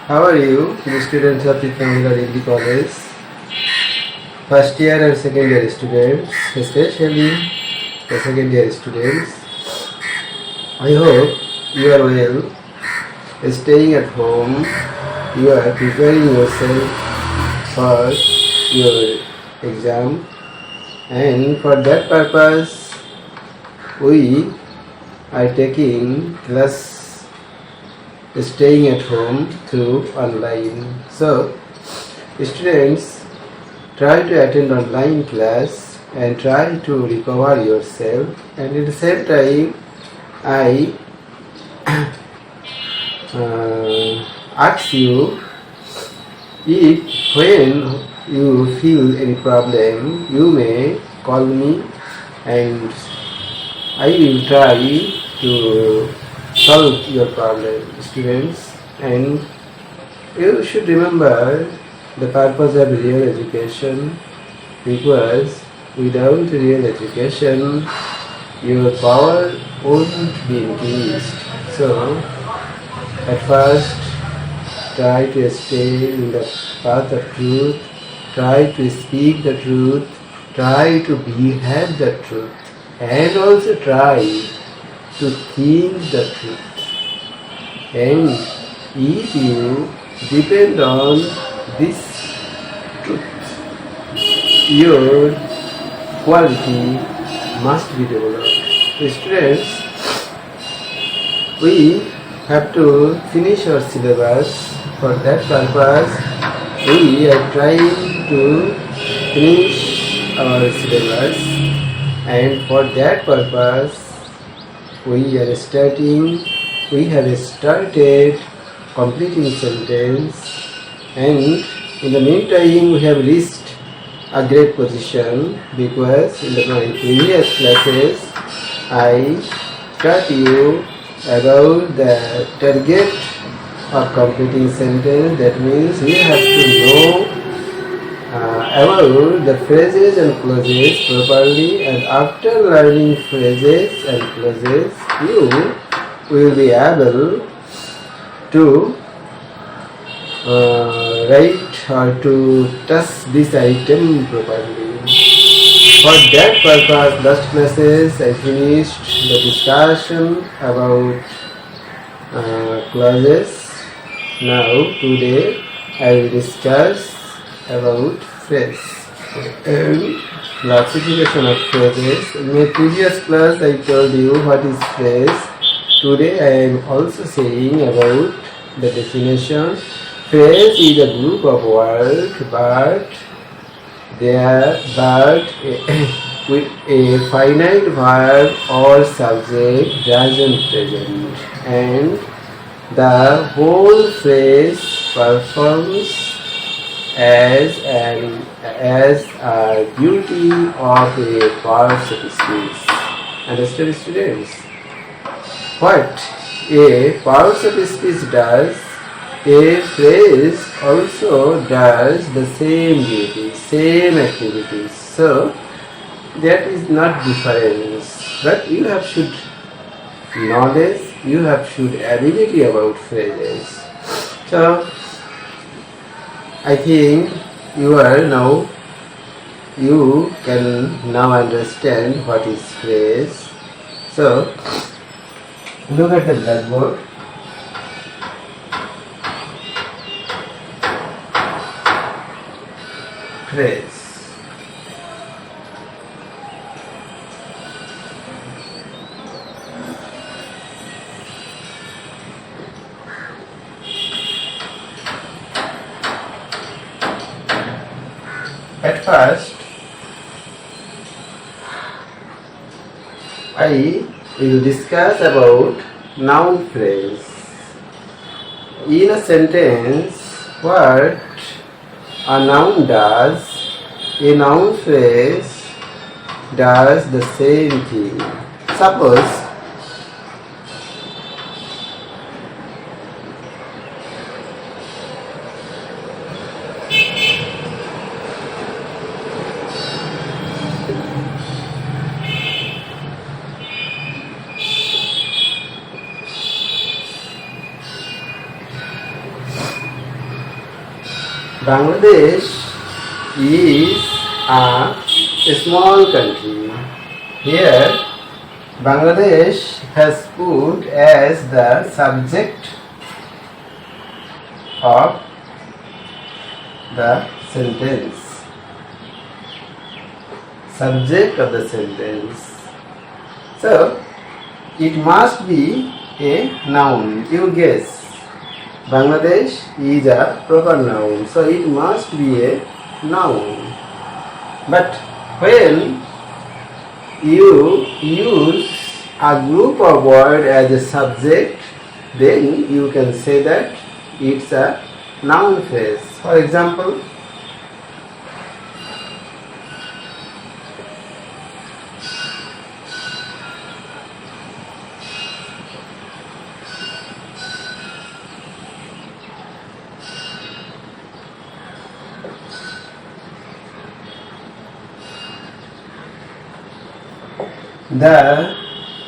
How are you, the students of Tikramila Degree College? First year and second year students, especially the second year students. I hope you are well, staying at home. You are preparing yourself for your exam, and for that purpose, we are taking class staying at home through online. So, students, try to attend online class and try to recover yourself, and at the same time I ask you, if when you feel any problem you may call me and I will try to solve your problem, students. And you should remember the purpose of real education, because without real education your power won't be increased. So at first try to stay in the path of truth, try to speak the truth, try to behave the truth, and also try to think the truth. And if you depend on this truth, your quality must be developed. Students, we have to finish our syllabus. For that purpose, we are trying to finish our syllabus, and for that purpose we have started completing sentence, and in the meantime we have reached a great position, because in my previous classes I taught you about the target of completing sentence. That means you have to know about the phrases and clauses properly, and after learning phrases and clauses you will be able to write or to touch this item properly. For that purpose, last classes I finished the discussion about clauses. Now today I will discuss about phrase and classification of phrases. In my previous class I told you what is phrase. Today I am also saying about the definition. Phrase is a group of words, but with a finite verb or subject present, and the whole phrase performs as a beauty of a parts of speech. Understand, students? What a parts of speech does, a phrase also does the same duty, same activities. So that is not difference, but you have should knowledge, you have should ability about phrases. So I think you can now understand what is phrase. So look at the blackboard. Phrase. At first, I will discuss about noun phrase. In a sentence, what a noun does, a noun phrase does the same thing. Suppose Bangladesh is a small country. Here, Bangladesh has put as the subject of the sentence. Subject of the sentence. So, it must be a noun. You guess. Bangladesh is a proper noun, so it must be a noun. But when you use a group of words as a subject, then you can say that it's a noun phrase. For example, the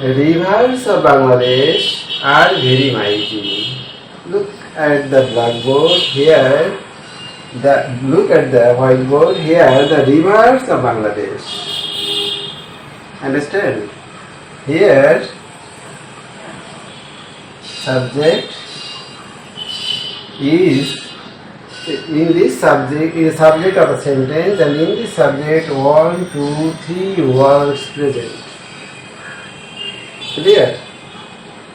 rivers of Bangladesh are very mighty. Look at the blackboard here. Look at the whiteboard here. The rivers of Bangladesh. Understand? Here, subject is in this subject is subject of a sentence, and in this subject 1, 2, 3 words present. Clear?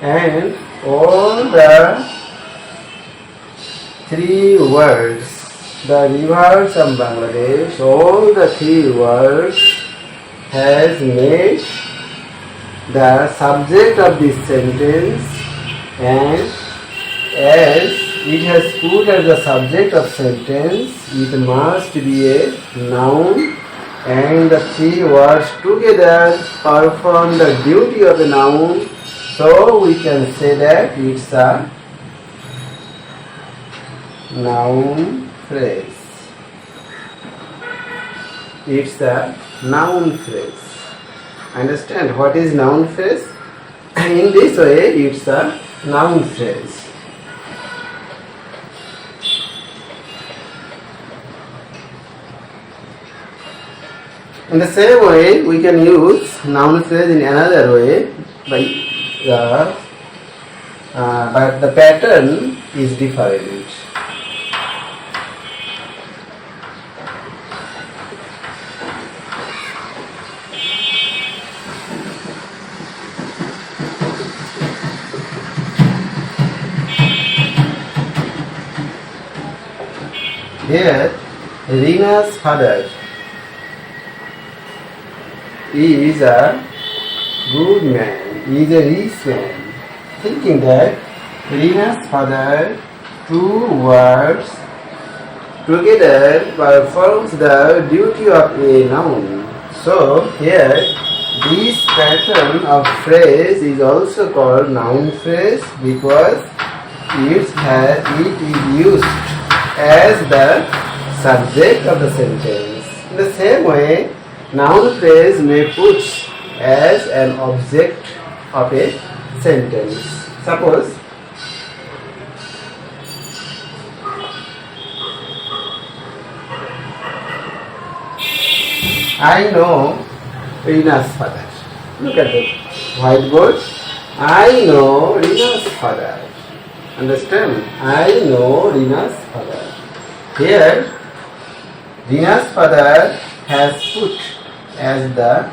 And all the 3 words, the rivers of Bangladesh, all the 3 words has made the subject of this sentence, and as it has put as the subject of sentence, it must be a noun, and the 3 words together perform the duty of a noun, so we can say that it's a noun phrase. It's a noun phrase. Understand what is noun phrase? In this way, it's a noun phrase. In the same way, we can use noun phrase in another way, but the pattern is different. Here, Rina's father is a good man, he is a rich man, thinking that Rina's father, 2 words together performs the duty of a noun. So here, this pattern of phrase is also called noun phrase because it is used as the subject of the sentence. In the same way, noun phrase may put as an object of a sentence. Suppose, I know Rina's father. Look at the whiteboard. I know Rina's father. Understand? I know Rina's father. Here, Rina's father has put as the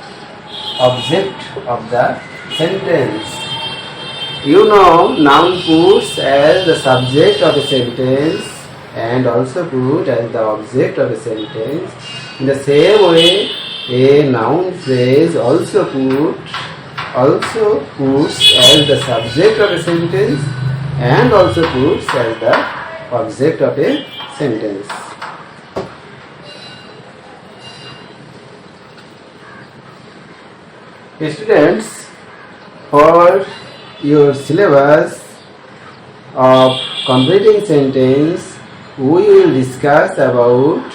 object of the sentence. You know, noun puts as the subject of a sentence and also put as the object of a sentence. In the same way, a noun phrase also puts as the subject of a sentence and also puts as the object of a sentence. Students, for your syllabus of completing sentence, we will discuss about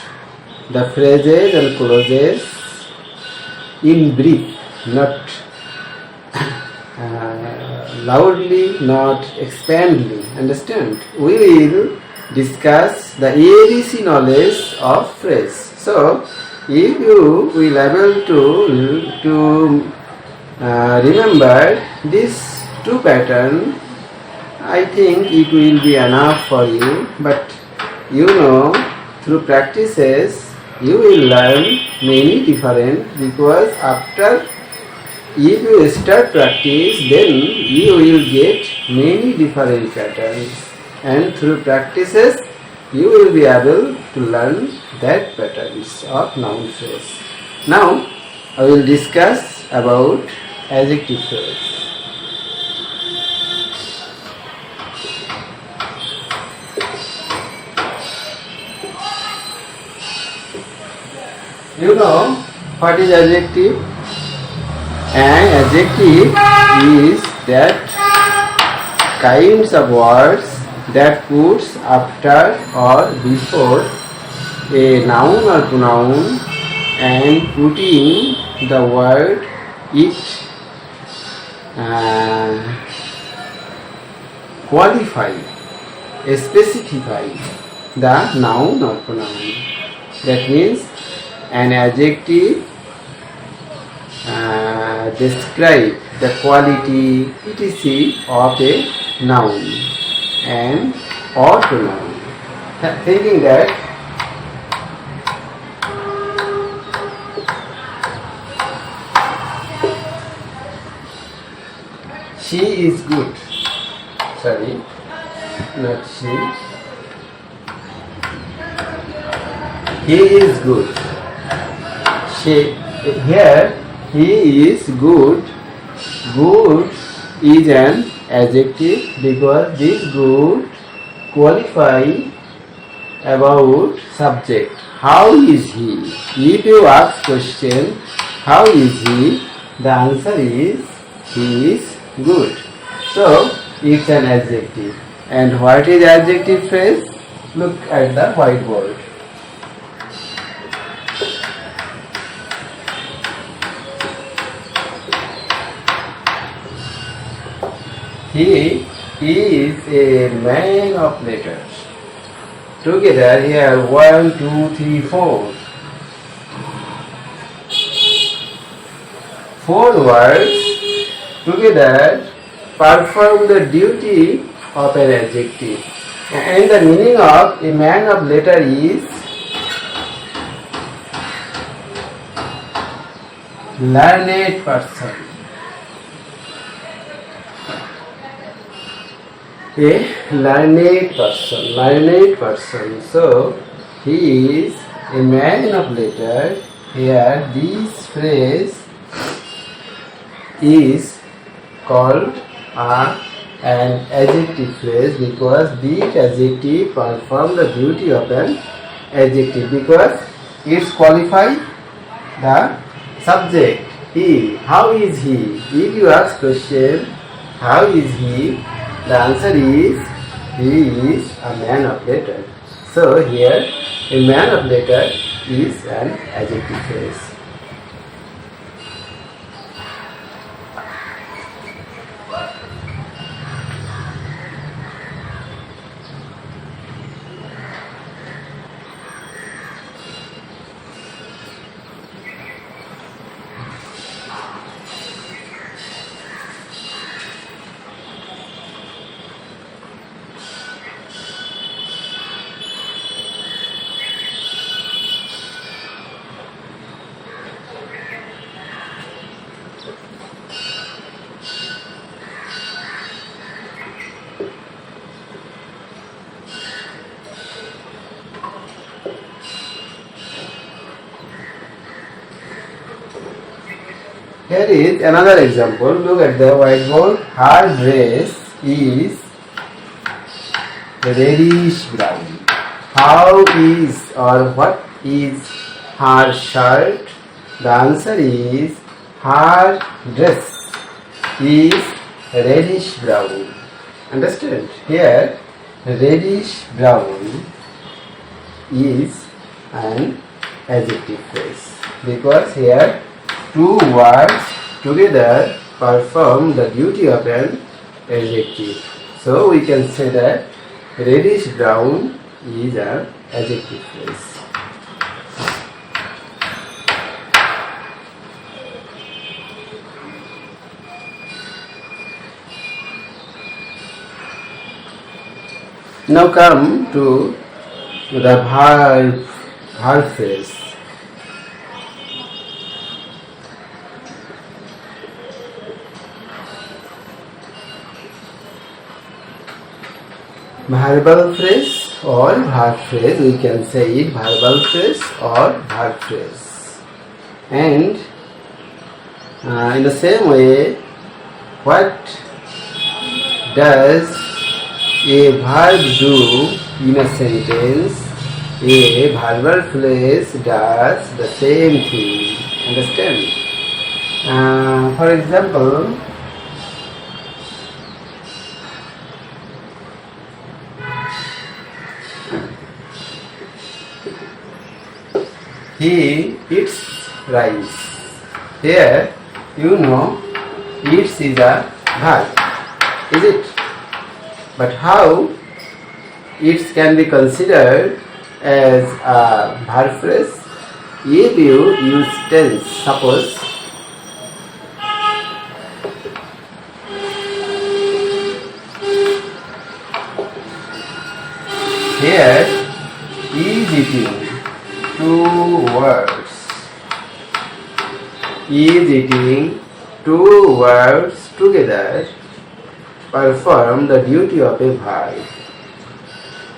the phrases and clauses in brief, not loudly, not expandly. Understand? We will discuss the ABC knowledge of phrase. So, if you will able to remember these two patterns, I think it will be enough for you. But you know, through practices, you will learn many different, because after if you start practice, then you will get many different patterns, and through practices you will be able to learn that patterns of noun phrase. Now I will discuss about adjective phrase. You know what is adjective? An adjective is that kinds of words that puts after or before a noun or pronoun, and putting the word it qualify, specify the noun or pronoun. That means an adjective describe the quality etc. of a noun and or pronoun. Thinking that she is good. Sorry, not she. He is good. Here he is good. Good is an adjective because this good qualify about subject. How is he? If you ask question, how is he? The answer is he is good. So it's an adjective. And what is adjective phrase? Look at the whiteboard. He is a man of letters. Together here 1, 2, 3, 4. 4 words together perform the duty of an adjective. And the meaning of a man of letter is learned person. A learned person. So he is a man of letter. Here this phrase is called an adjective phrase because this adjective performs the duty of an adjective because it's qualify the subject. He. How is he? If you ask question, how is he? The answer is he is a man of letter. So here a man of letter is an adjective phrase. Here is another example. Look at the whiteboard. Her dress is reddish brown. How is or what is her shirt? The answer is her dress is reddish brown. Understand? Here reddish brown is an adjective phrase because here two words together perform the duty of an adjective. So we can say that reddish brown is an adjective phrase. Now come to the verb phrase. Verbal phrase or verb phrase, we can say it verbal phrase or verb phrase. And in the same way, what does a verb do in a sentence? A verbal phrase does the same thing. Understand? For example, he eats rice. Here, eats is a verb, is it? But how it can be considered as a verb phrase? If you use tense, suppose here is eating, two words. Is eating, two words together perform the duty of a verb.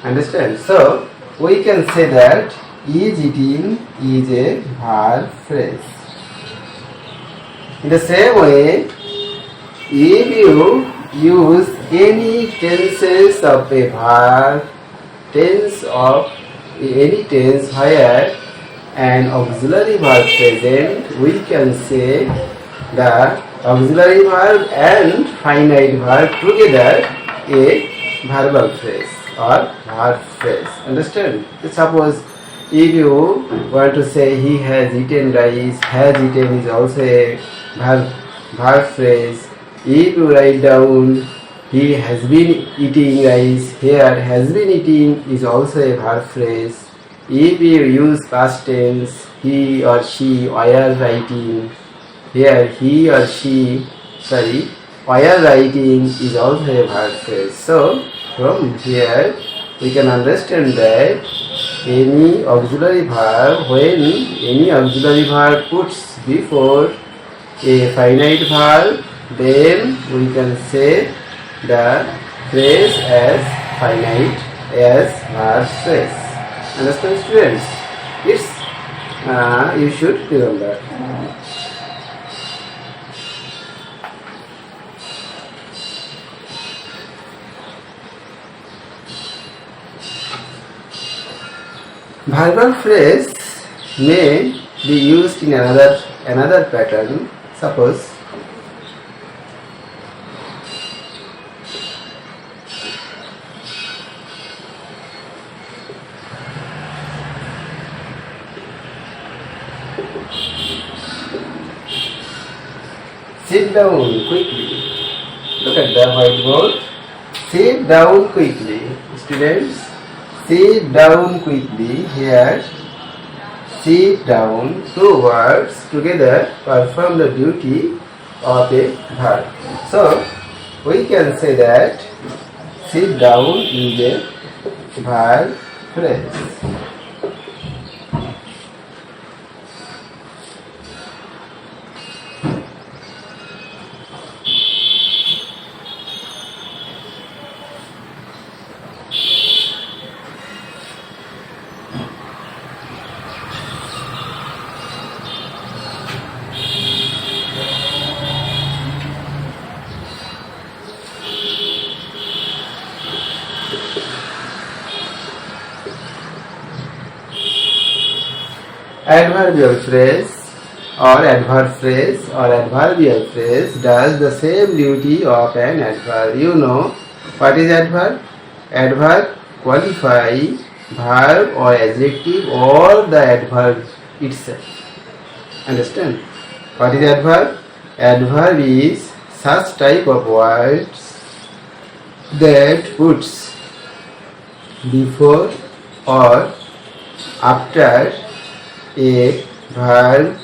Understand? So we can say that is eating is a verb phrase. In the same way, if you use any tenses of a verb, tense of any tense where an auxiliary verb present, we can say the auxiliary verb and finite verb together a verbal phrase or verb phrase. Understand? Suppose if you want to say he has eaten rice, has eaten is also a verb phrase. If you write down he has been eating rice, here has been eating is also a verb phrase. If you use past tense, he or she were writing, here he or she, were writing is also a verb phrase. So from here we can understand that any auxiliary verb, when any auxiliary verb puts before a finite verb, then we can say the phrase as finite as verb phrase. Understand, students? It's you should remember. Verbal phrase may be used in another pattern. Suppose sit down quickly. Look at the whiteboard. Sit down quickly, students. Sit down quickly. Here, sit down, two words together perform the duty of a verb. So, we can say that sit down is a verb phrase. Adverbial phrase or adverb phrase or adverbial phrase does the same duty of an adverb. You know what is adverb? Adverb qualify verb or adjective or the adverb itself. Understand? What is adverb? Adverb is such type of words that puts before or after a verb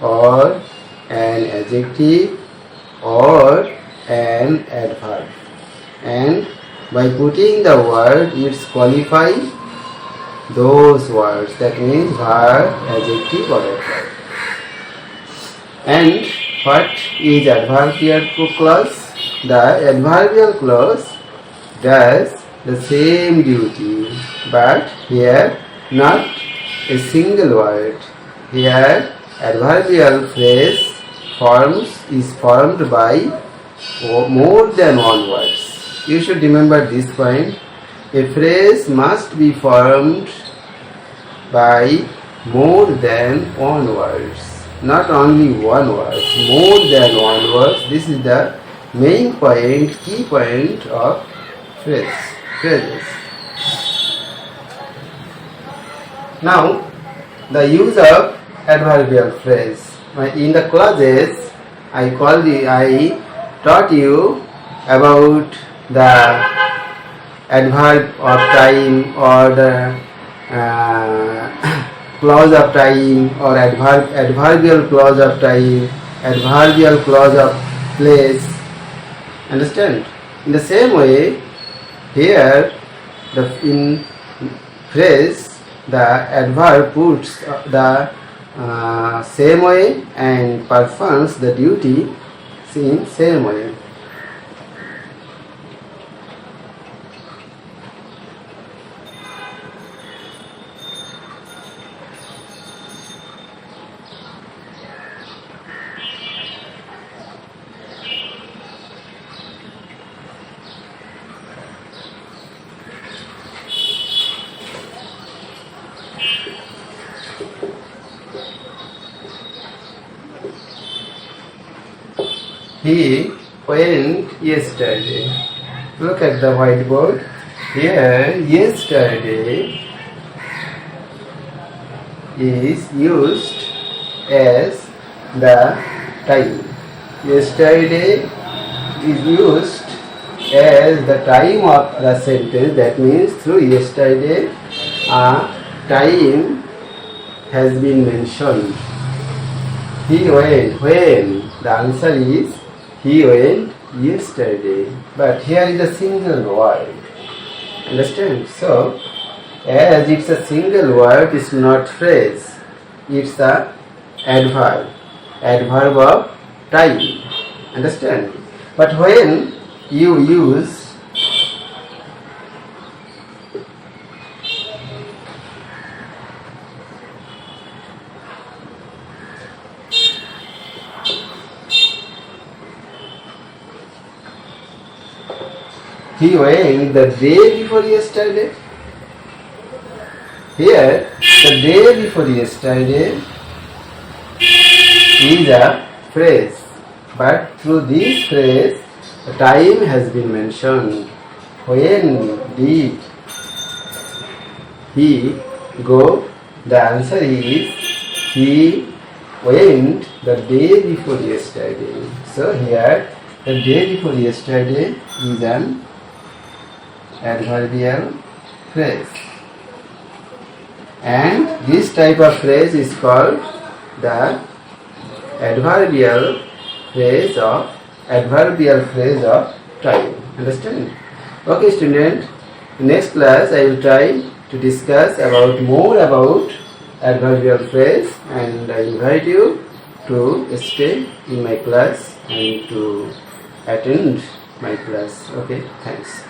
or an adjective or an adverb, and by putting the word it's qualify those words, that means verb, adjective or adverb. And what is adverbial clause? The adverbial clause does the same duty, but here not a single word. Here adverbial phrase is formed by more than one words. You should remember this point. A phrase must be formed by more than one words, not only one word, more than one word. This is the main point, key point of phrases. Now, the use of adverbial phrase. In the classes, I taught you about the adverb of time or the clause of time or adverbial clause of time, adverbial clause of place. Understand? In the same way, here in phrase the adverb puts the same way and performs the duty in same way. He went yesterday. Look at the whiteboard. Here, yesterday is used as the time. Yesterday is used as the time of the sentence. That means through yesterday a time has been mentioned. He went. When? The answer is he went yesterday. But here is a single word. Understand? So, as it's a single word, it's not phrase. It's a adverb. Adverb of time. Understand? But when you use he went the day before yesterday. Here, the day before yesterday is a phrase, but through this phrase, the time has been mentioned. When did he go? The answer is he went the day before yesterday. So here, the day before yesterday is an adverbial phrase, and this type of phrase is called the adverbial phrase of time. Understand? Okay, student. Next class I will try to discuss more about adverbial phrase, and I invite you to stay in my class and to attend my class. Okay, thanks.